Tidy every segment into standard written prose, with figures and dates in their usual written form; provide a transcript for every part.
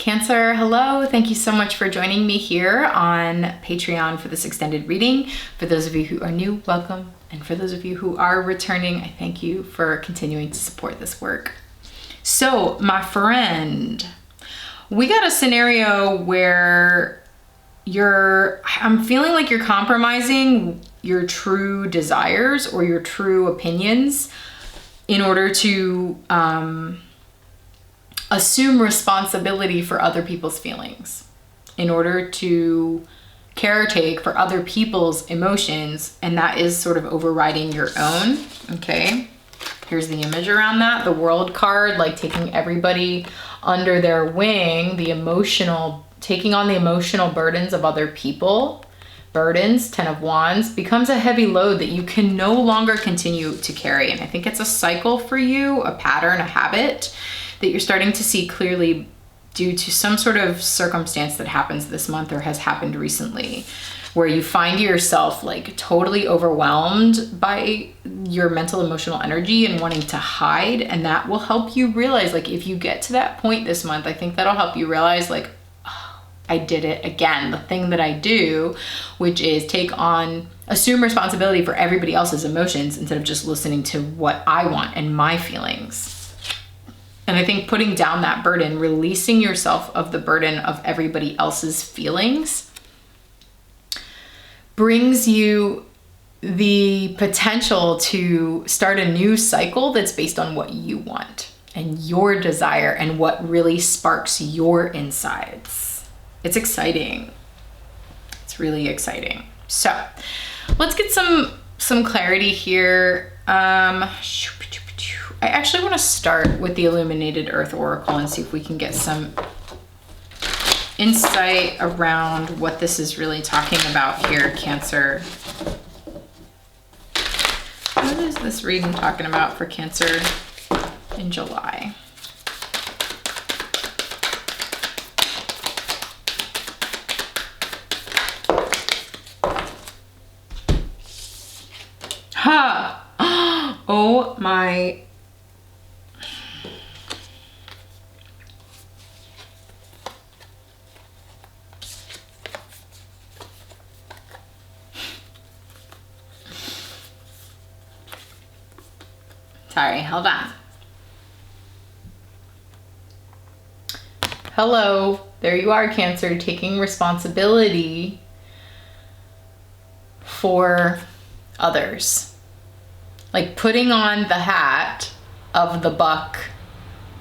Cancer, hello. Thank you so much for joining me here on Patreon for this extended reading. For those of you who are new, welcome. And for those of you who are returning, I thank you for continuing to support this work. So, my friend, we got a scenario where I'm feeling like you're compromising your true desires or your true opinions in order to assume responsibility for other people's feelings, in order to caretake for other people's emotions, and that is sort of overriding your own. Okay, here's the image around that. The World card, like taking everybody under their wing, taking on the emotional burdens of other people. Burdens, 10 of Wands, becomes a heavy load that you can no longer continue to carry. And I think it's a cycle for you, a pattern, a habit that you're starting to see clearly due to some sort of circumstance that happens this month or has happened recently, where you find yourself like totally overwhelmed by your mental emotional energy and wanting to hide. And that will help you realize, like, if you get to that point this month, I think that'll help you realize, like, oh, I did it again. The thing that I do, which is assume responsibility for everybody else's emotions instead of just listening to what I want and my feelings. And I think putting down that burden, releasing yourself of the burden of everybody else's feelings, brings you the potential to start a new cycle that's based on what you want and your desire and what really sparks your insides. It's exciting. It's really exciting. So let's get some clarity here. I actually want to start with the Illuminated Earth Oracle and see if we can get some insight around what this is really talking about here, Cancer. What is this reading talking about for Cancer in July? Ha! Oh my. Sorry, hold on. Hello, there you are, Cancer, taking responsibility for others. Like putting on the hat of the buck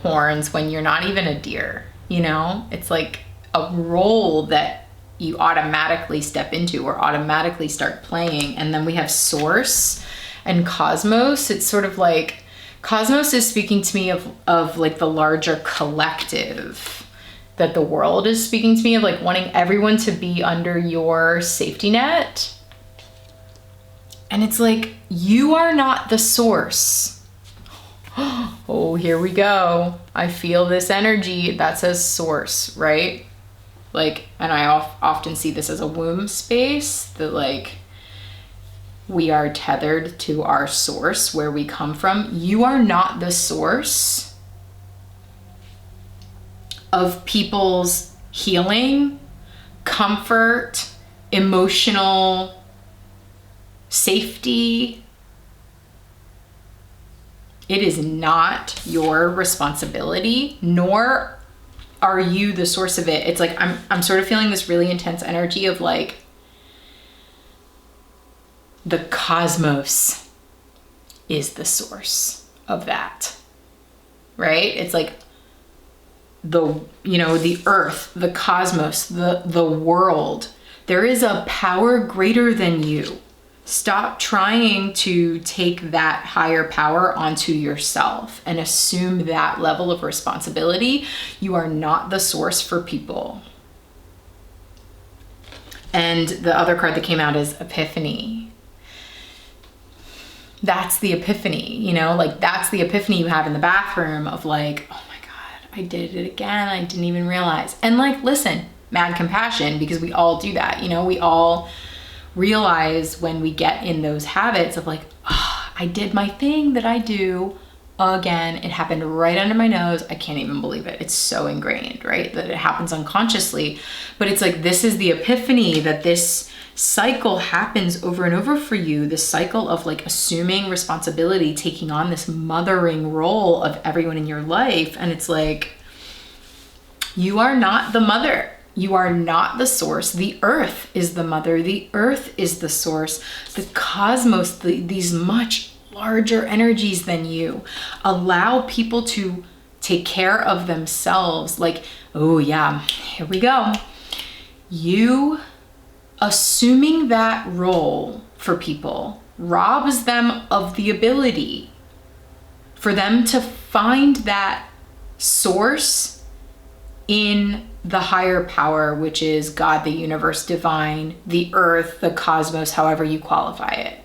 horns when you're not even a deer, you know? It's like a role that you automatically step into or automatically start playing. And then we have Source and Cosmos. It's sort of like Cosmos is speaking to me of like the larger collective, that the world is speaking to me of like wanting everyone to be under your safety net. And it's like, you are not the source. Oh, here we go. I feel this energy that says source, right? Like, and I often see this as a womb space, that like, we are tethered to our source, where we come from. You are not the source of people's healing, comfort, emotional safety. It is not your responsibility, nor are you the source of it. It's like, I'm sort of feeling this really intense energy of like, the cosmos is the source of that, right? It's like the earth, the cosmos, the world. There is a power greater than you. Stop trying to take that higher power onto yourself and assume that level of responsibility. You are not the source for people. And the other card that came out is Epiphany. That's the epiphany, you know, like that's the epiphany you have in the bathroom of like, oh my God, I did it again. I didn't even realize. And like, listen, mad compassion, because we all do that. You know, we all realize when we get in those habits of like, oh, I did my thing that I do again. It happened right under my nose. I can't even believe it. It's so ingrained, right? That it happens unconsciously. But it's like, this is the epiphany that this cycle happens over and over for you. This cycle of like assuming responsibility, taking on this mothering role of everyone in your life. And it's like, you are not the mother. You are not the source. The earth is the mother. The earth is the source. The cosmos, these much larger energies than you, allow people to take care of themselves. Like, oh yeah, here we go. You assuming that role for people robs them of the ability for them to find that source in the higher power, which is God, the universe, divine, the earth, the cosmos, however you qualify it.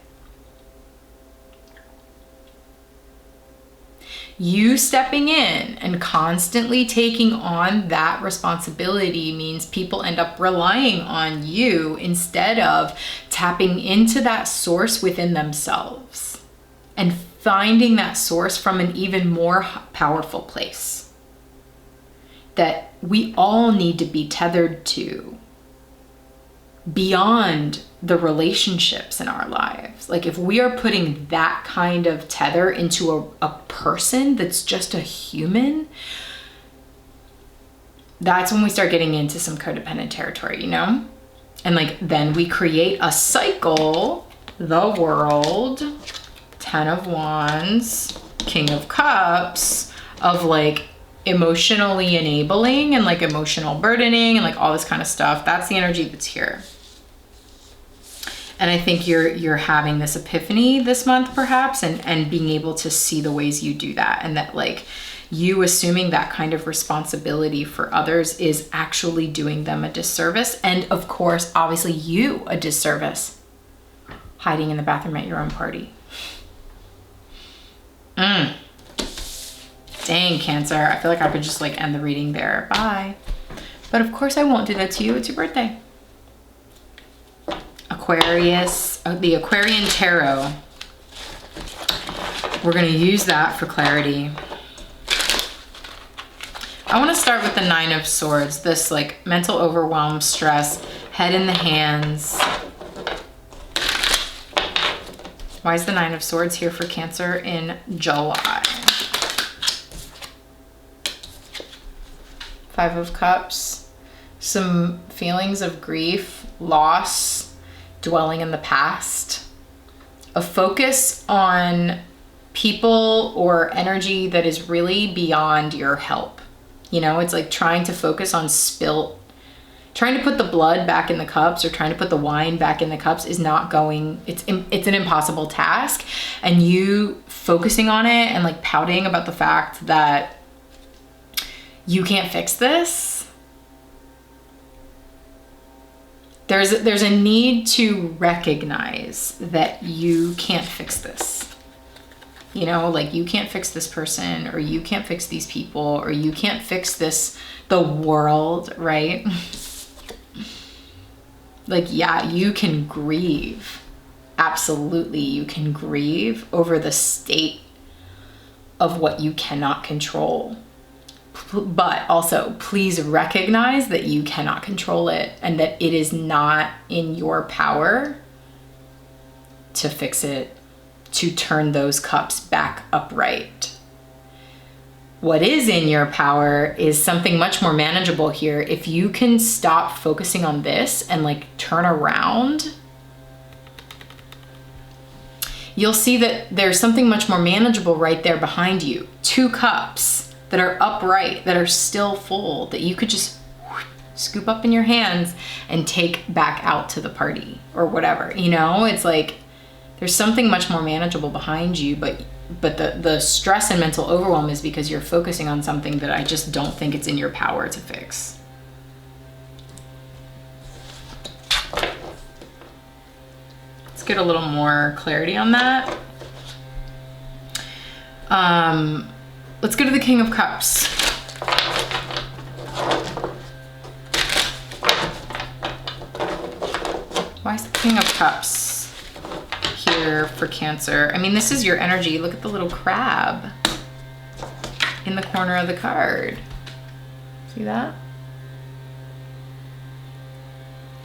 You stepping in and constantly taking on that responsibility means people end up relying on you instead of tapping into that source within themselves and finding that source from an even more powerful place that we all need to be tethered to beyond the relationships in our lives. Like, if we are putting that kind of tether into a person that's just a human, that's when we start getting into some codependent territory, you know? And like, then we create a cycle, the world, 10 of Wands, King of Cups, of like emotionally enabling and like emotional burdening and like all this kind of stuff. That's the energy that's here. And I think you're having this epiphany this month perhaps, and being able to see the ways you do that, and that like you assuming that kind of responsibility for others is actually doing them a disservice. And of course, obviously you a disservice, hiding in the bathroom at your own party. Dang, Cancer. I feel like I could just like end the reading there. Bye. But of course I won't do that to you. It's your birthday. Aquarius, the Aquarian Tarot. We're going to use that for clarity. I want to start with the Nine of Swords. This like mental overwhelm, stress, head in the hands. Why is the Nine of Swords here for Cancer in July? Five of Cups. Some feelings of grief, loss, dwelling in the past, a focus on people or energy that is really beyond your help. You know, it's like trying to focus on trying to put the blood back in the cups or trying to put the wine back in the cups is not going, it's an impossible task. And you focusing on it and like pouting about the fact that you can't fix this. There's a need to recognize that you can't fix this. You know, like you can't fix this person, or you can't fix these people, or you can't fix the world, right? Like, yeah, you can grieve. Absolutely, you can grieve over the state of what you cannot control. But also, please recognize that you cannot control it and that it is not in your power to fix it, to turn those cups back upright. What is in your power is something much more manageable here. If you can stop focusing on this and like turn around, you'll see that there's something much more manageable right there behind you. Two cups that are upright, that are still full, that you could just scoop up in your hands and take back out to the party or whatever. You know, it's like there's something much more manageable behind you, but the stress and mental overwhelm is because you're focusing on something that I just don't think it's in your power to fix. Let's get a little more clarity on that. Let's go to the King of Cups. Why is the King of Cups here for Cancer? I mean, this is your energy. Look at the little crab. in the corner of the card. See that?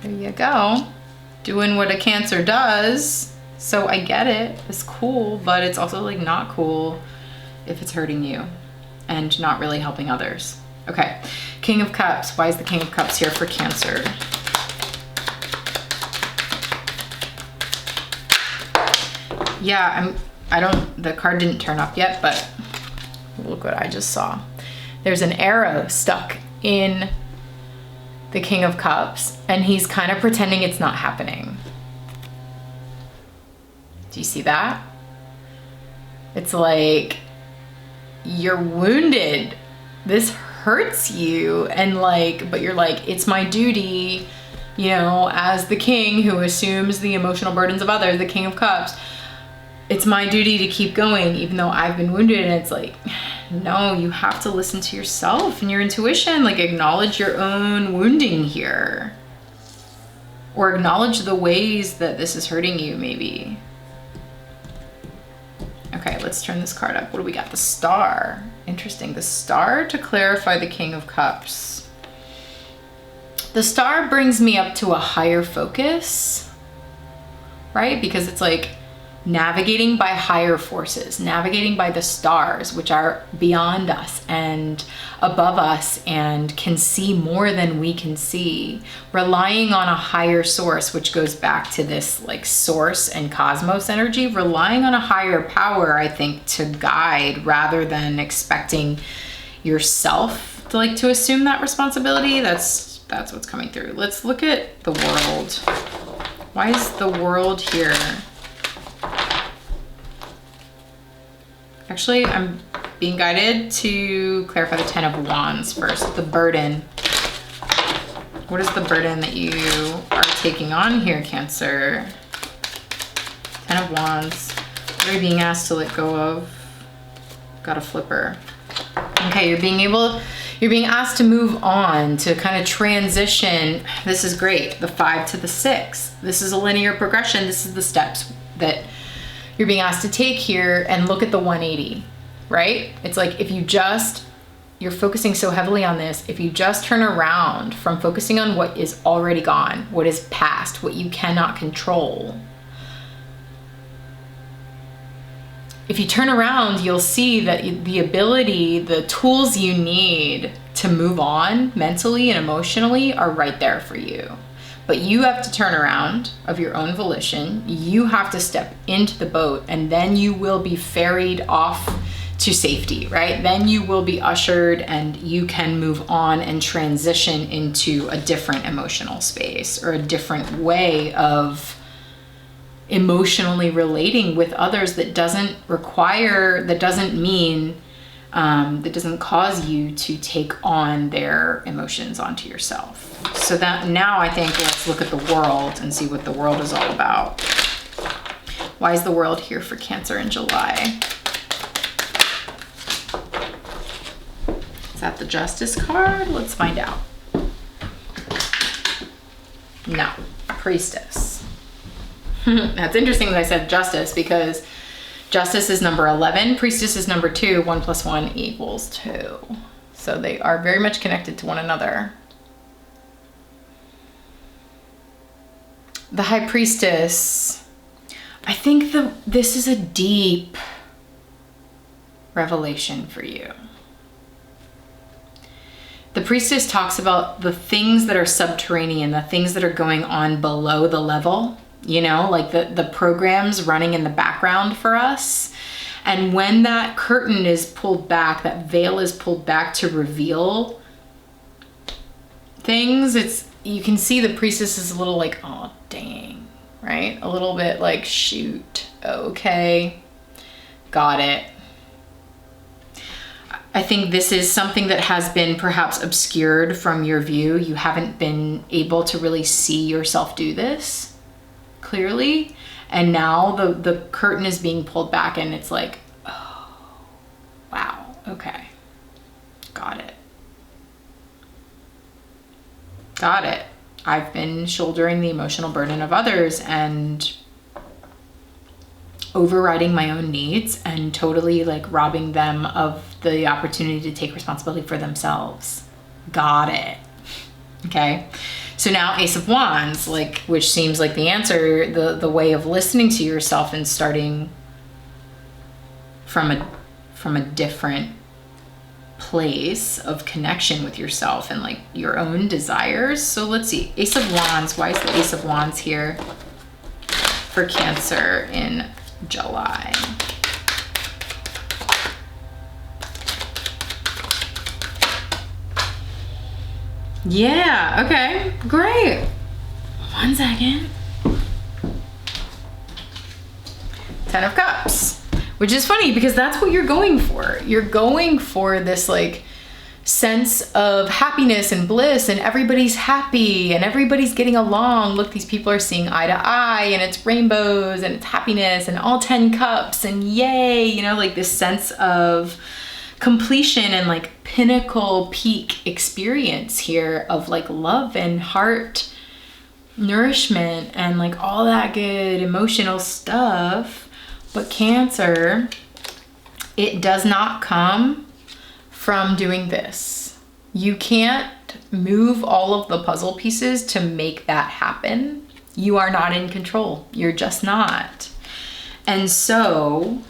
There you go. Doing what a Cancer does. So I get it. It's cool, but it's also like not cool if it's hurting you and not really helping others. Okay, King of Cups. Why is the King of Cups here for Cancer? Yeah, the card didn't turn up yet, but look what I just saw. There's an arrow stuck in the King of Cups, and he's kind of pretending it's not happening. Do you see that? It's like, you're wounded. This hurts you, and like, but you're like, it's my duty, you know, as the king who assumes the emotional burdens of others, the King of Cups. It's my duty to keep going even though I've been wounded. And it's like, no, you have to listen to yourself and your intuition. Like, acknowledge your own wounding here, or acknowledge the ways that this is hurting you maybe. Okay, let's turn this card up. What do we got? The Star. Interesting. The Star to clarify the King of Cups. The Star brings me up to a higher focus, right? Because it's like navigating by higher forces, navigating by the stars, which are beyond us and above us and can see more than we can see, relying on a higher source, which goes back to this like source and cosmos energy, relying on a higher power, I think, to guide rather than expecting yourself to like to assume that responsibility. That's what's coming through. Let's look at the World. Why is the World here? Actually, I'm being guided to clarify the Ten of Wands first. The burden. What is the burden that you are taking on here, Cancer? Ten of Wands. What are you being asked to let go of? Got a flipper. Okay, you're being asked to move on, to kind of transition. This is great. The 5 to the 6. This is a linear progression. This is the steps that you're being asked to take here, and look at the 180, right? It's like, if you're focusing so heavily on this, if you just turn around from focusing on what is already gone, what is past, what you cannot control, if you turn around, you'll see that the ability, the tools you need to move on mentally and emotionally are right there for you. But you have to turn around of your own volition. You have to step into the boat, and then you will be ferried off to safety, right? Then you will be ushered and you can move on and transition into a different emotional space or a different way of emotionally relating with others that doesn't cause you to take on their emotions onto yourself. So that now I think let's look at the World and see what the World is all about. Why is the World here for Cancer in July? Is that the Justice card? Let's find out. No, Priestess. That's interesting that I said Justice, because Justice is number 11, Priestess is number 2, 1 + 1 = 2. So they are very much connected to one another. The High Priestess, I think this is a deep revelation for you. The Priestess talks about the things that are subterranean, the things that are going on below the level, you know, like the programs running in the background for us. And when that curtain is pulled back, that veil is pulled back to reveal things, you can see the Priestess is a little like, oh, dang, right? A little bit like, shoot, okay, got it. I think this is something that has been perhaps obscured from your view. You haven't been able to really see yourself do this clearly. And now the curtain is being pulled back and it's like, oh, wow, okay, got it. Got it. I've been shouldering the emotional burden of others, and overriding my own needs and totally like robbing them of the opportunity to take responsibility for themselves. Got it. Okay. So now Ace of Wands, like, which seems like the answer, the way of listening to yourself and starting from a different place of connection with yourself and like your own desires. So let's see, Ace of Wands. Why is the Ace of Wands here for Cancer in July? Yeah, okay, great. 1 second. 10 of Cups, which is funny because that's what you're going for. You're going for this like sense of happiness and bliss, and everybody's happy and everybody's getting along. Look, these people are seeing eye to eye, and it's rainbows and it's happiness and all 10 cups and yay, you know, like this sense of completion and like pinnacle peak experience here of like love and heart nourishment and like all that good emotional stuff. But Cancer, it does not come from doing this. You can't move all of the puzzle pieces to make that happen. You are not in control. You're just not. And so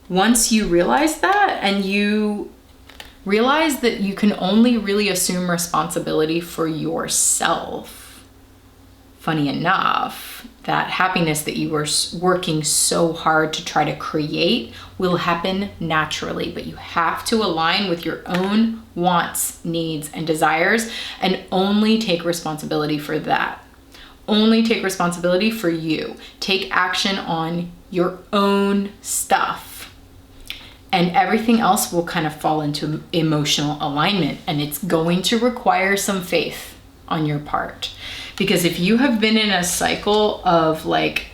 once you realize that, and you realize that you can only really assume responsibility for yourself, funny enough, that happiness that you were working so hard to try to create will happen naturally, but you have to align with your own wants, needs, and desires, and only take responsibility for that. Only take responsibility for you. Take action on your own stuff. And everything else will kind of fall into emotional alignment, and it's going to require some faith on your part. Because if you have been in a cycle of like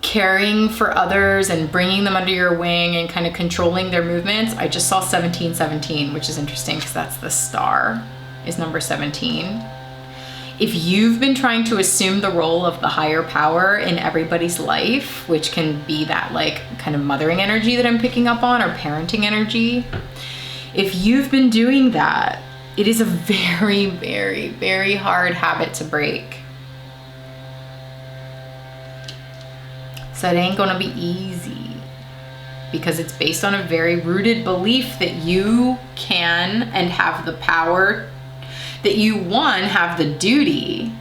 caring for others and bringing them under your wing and kind of controlling their movements, I just saw 1717, which is interesting because that's the star, is number 17. If you've been trying to assume the role of the higher power in everybody's life, which can be that like kind of mothering energy that I'm picking up on, or parenting energy, if you've been doing that, it is a very, very, very hard habit to break. So it ain't gonna be easy, because it's based on a very rooted belief that you can and have the power, that you, one, have the duty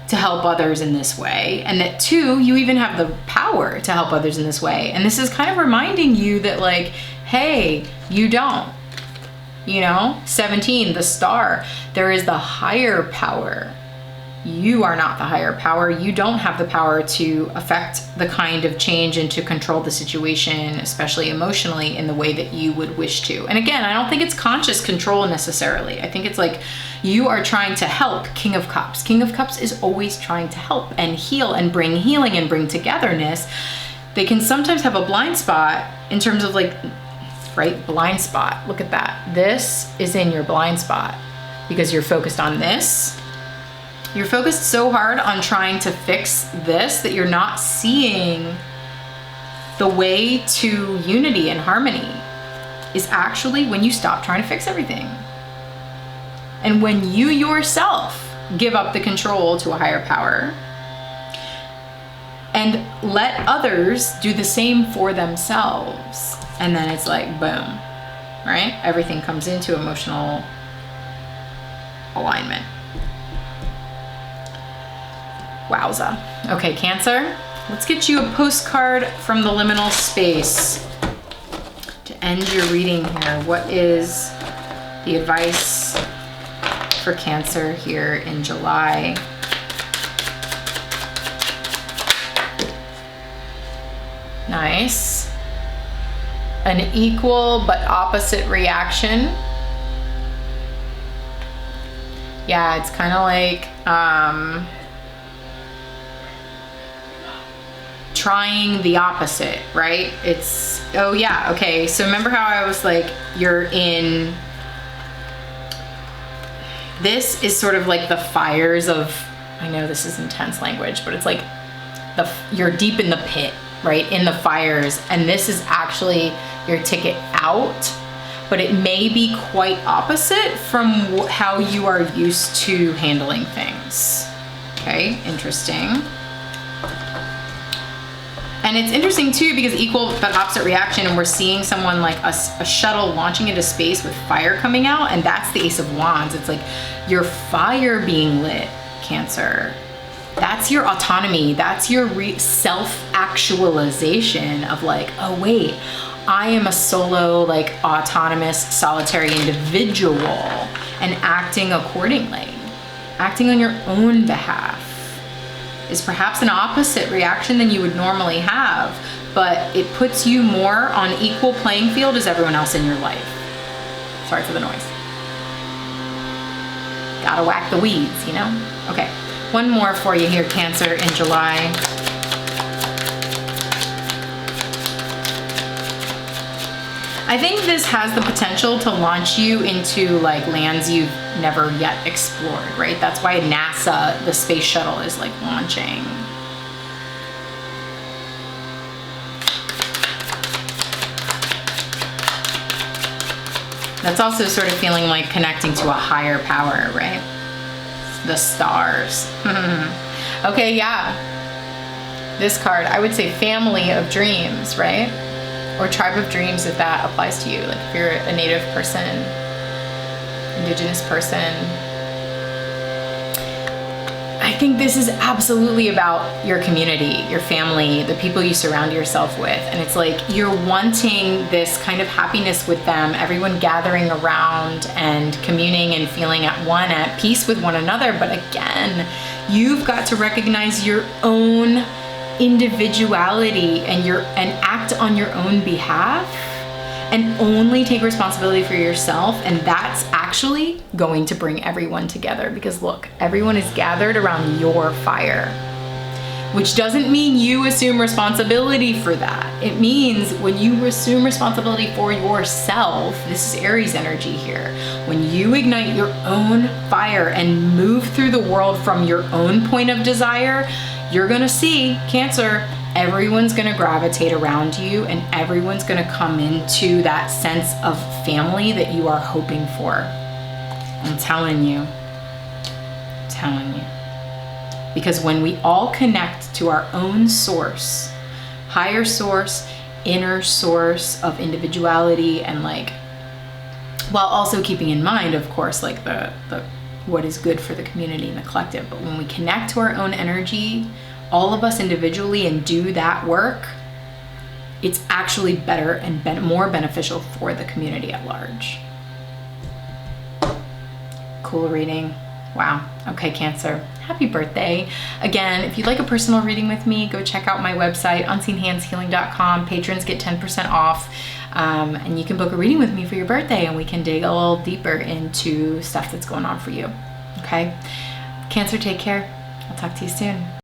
to help others in this way, and that two, you even have the power to help others in this way. And this is kind of reminding you that like, hey, you don't. You know, 17, the star, there is the higher power. You are not the higher power. You don't have the power to affect the kind of change and to control the situation, especially emotionally, in the way that you would wish to. And again, I don't think it's conscious control necessarily. I think it's like you are trying to help. King of Cups. King of Cups is always trying to help and heal and bring healing and bring togetherness. They can sometimes have a blind spot in terms of like, right? Blind spot. Look at that. This is in your blind spot because you're focused on this. You're focused so hard on trying to fix this that you're not seeing the way to unity and harmony is actually when you stop trying to fix everything. And when you yourself give up the control to a higher power and let others do the same for themselves. And then it's like, boom, right? Everything comes into emotional alignment. Wowza. Okay, Cancer, let's get you a postcard from the liminal space to end your reading here. What is the advice for Cancer here in July? Nice. An equal but opposite reaction. Yeah, it's kind of like trying the opposite, right? It's, oh yeah, okay. So remember how I was like, you're in, this is sort of like the fires of, I know this is intense language, but it's like you're deep in the pit, right? In the fires, and this is actually your ticket out, but it may be quite opposite from how you are used to handling things. Okay, interesting. And it's interesting too, because equal but opposite reaction, and we're seeing someone like a shuttle launching into space with fire coming out, and that's the Ace of Wands. It's like your fire being lit, Cancer. That's your autonomy. That's your self-actualization of like, oh wait, I am a solo, like autonomous, solitary individual, and acting accordingly. Acting on your own behalf is perhaps an opposite reaction than you would normally have, but it puts you more on equal playing field as everyone else in your life. Sorry for the noise. Gotta whack the weeds, you know? Okay, one more for you here, Cancer, in July. I think this has the potential to launch you into like lands you've never yet explored, right? That's why NASA, the space shuttle, is like launching. That's also sort of feeling like connecting to a higher power, right? The stars. Okay, yeah. This card, I would say family of dreams, right? Or tribe of dreams, if that applies to you. Like if you're a native person, indigenous person. I think this is absolutely about your community, your family, the people you surround yourself with. And it's like you're wanting this kind of happiness with them, everyone gathering around and communing and feeling at peace with one another. But again, you've got to recognize your own individuality and act on your own behalf, and only take responsibility for yourself. And that's actually going to bring everyone together, because look, everyone is gathered around your fire, which doesn't mean you assume responsibility for that. It means when you assume responsibility for yourself, this is Aries energy here, when you ignite your own fire and move through the world from your own point of desire, you're gonna see, Cancer, everyone's gonna gravitate around you, and everyone's gonna come into that sense of family that you are hoping for. I'm telling you. Because when we all connect to our own source, higher source, inner source of individuality, and like, while also keeping in mind, of course, like the what is good for the community and the collective. But when we connect to our own energy, all of us individually, and do that work, it's actually better and more beneficial for the community at large. Cool reading. Wow. Okay, Cancer. Happy birthday. Again, if you'd like a personal reading with me, go check out my website, unseenhandshealing.com. Patrons get 10% off. And you can book a reading with me for your birthday, and we can dig a little deeper into stuff that's going on for you. Okay? Cancer, take care. I'll talk to you soon.